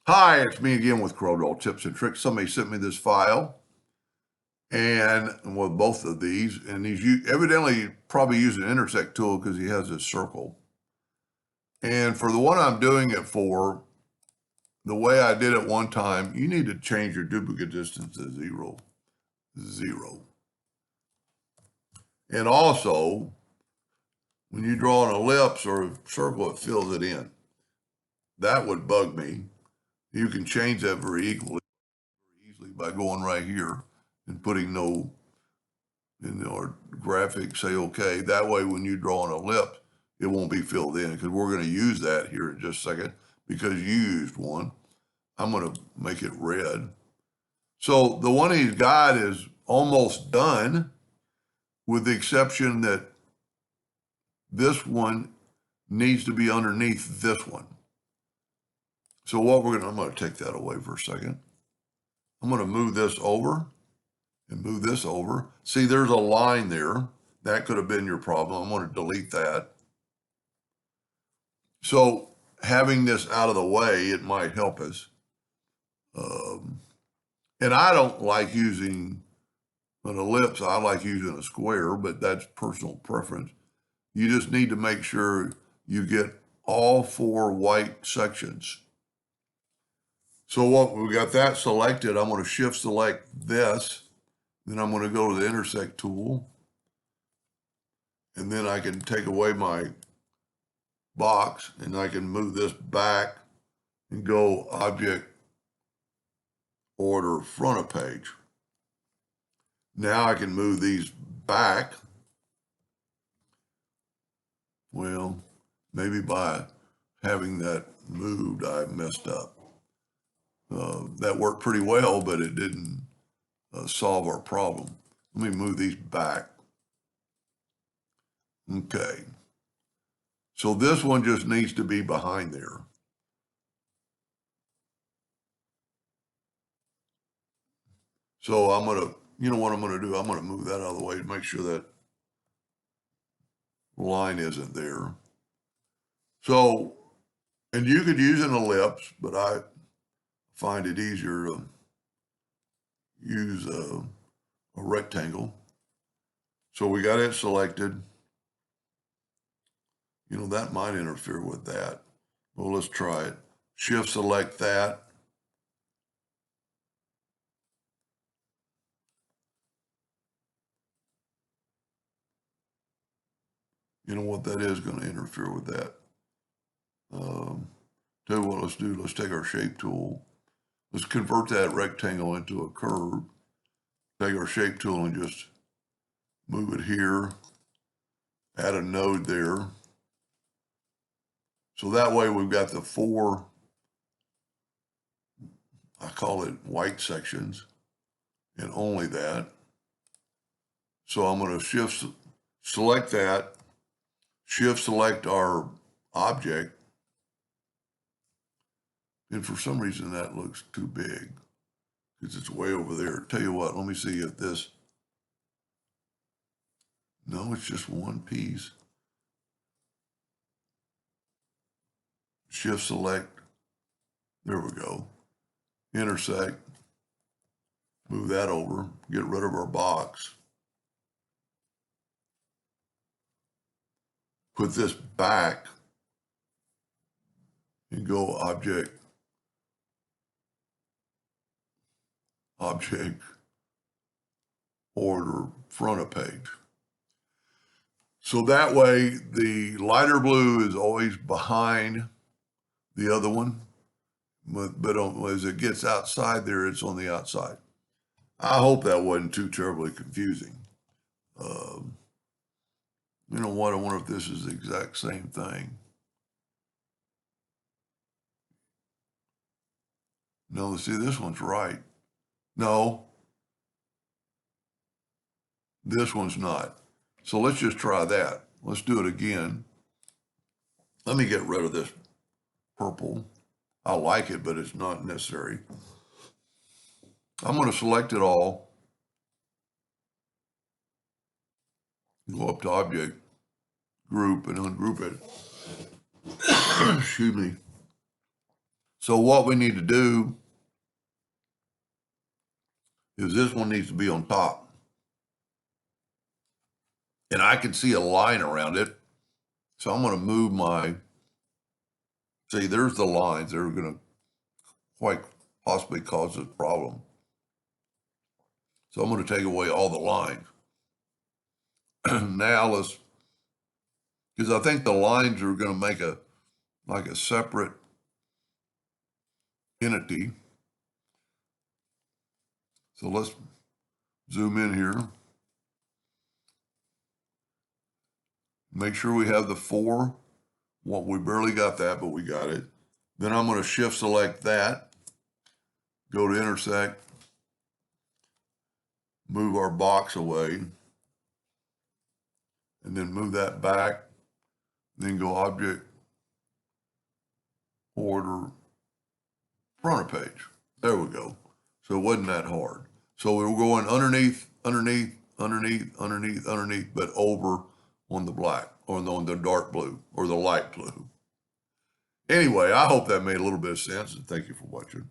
Hi, it's me again with Corel Tips and Tricks. Somebody sent me this file, and with both of these, and he's evidently probably using an intersect tool because he has this circle. And for the one I'm doing it for, the way I did it one time, you need to change your duplicate distance to zero. And also, when you draw an ellipse or a circle, it fills it in. That would bug me. You can change that very easily by going right here and putting no in our graphic, say okay. That way, when you draw an ellipse, it won't be filled in because we're going to use that here in just a second because you used one. I'm going to make it red. So the one he's got is almost done with the exception that this one needs to be underneath this one. So what I'm going to take that away for a second. I'm going to move this over and move this over. See, there's a line there. That could have been your problem. I'm going to delete that. So having this out of the way, it might help us. And I don't like using an ellipse. I like using a square, but that's personal preference. You just need to make sure you get all four white sections. So what we got that selected, I'm going to shift select this. Then I'm going to go to the intersect tool. And then I can take away my box and I can move this back and go object order front of page. Now I can move these back. Well, maybe by having that moved, I messed up. That worked pretty well, but it didn't solve our problem. Let me move these back. Okay. So this one just needs to be behind there. So I'm going to, you know what I'm going to do? I'm going to move that out of the way to make sure that line isn't there. So, and you could use an ellipse, but I find it easier to use a rectangle. So we got it selected. You know, that might interfere with that. Well, let's try it. Shift select that. You know what, that is going to interfere with that. Tell you what, let's do. Let's take our shape tool. Let's convert that rectangle into a curve. Take our shape tool and just move it here. Add a node there. So that way we've got the four, I call it white sections, and only that. So I'm going to shift select that, shift select our object. And for some reason that looks too big because it's way over there. Tell you what, let me see if this, no, it's just one piece. Shift select, there we go. Intersect, move that over, get rid of our box. Put this back and go object, order, front of page. So that way the lighter blue is always behind the other one, but as it gets outside there, it's on the outside. I hope that wasn't too terribly confusing. You know what, I wonder if this is the exact same thing. No, see, this one's right. No, this one's not. So let's just try that. Let's do it again. Let me get rid of this purple. I like it, but it's not necessary. I'm going to select it all. Go up to object, group, and ungroup it. Excuse me. So what we need to do is this one needs to be on top. And I can see a line around it. So I'm going to move see, there's the lines that are going to quite possibly cause this problem. So I'm going to take away all the lines. Now because I think the lines are going to make like a separate entity. So let's zoom in here. Make sure we have the 4. Well, we barely got that, but we got it. Then I'm going to shift select that, go to intersect, move our box away, and then move that back, then go object, order, front of page. There we go. So it wasn't that hard. So we were going underneath, but over on the black, or on the dark blue, or the light blue. Anyway, I hope that made a little bit of sense, and thank you for watching.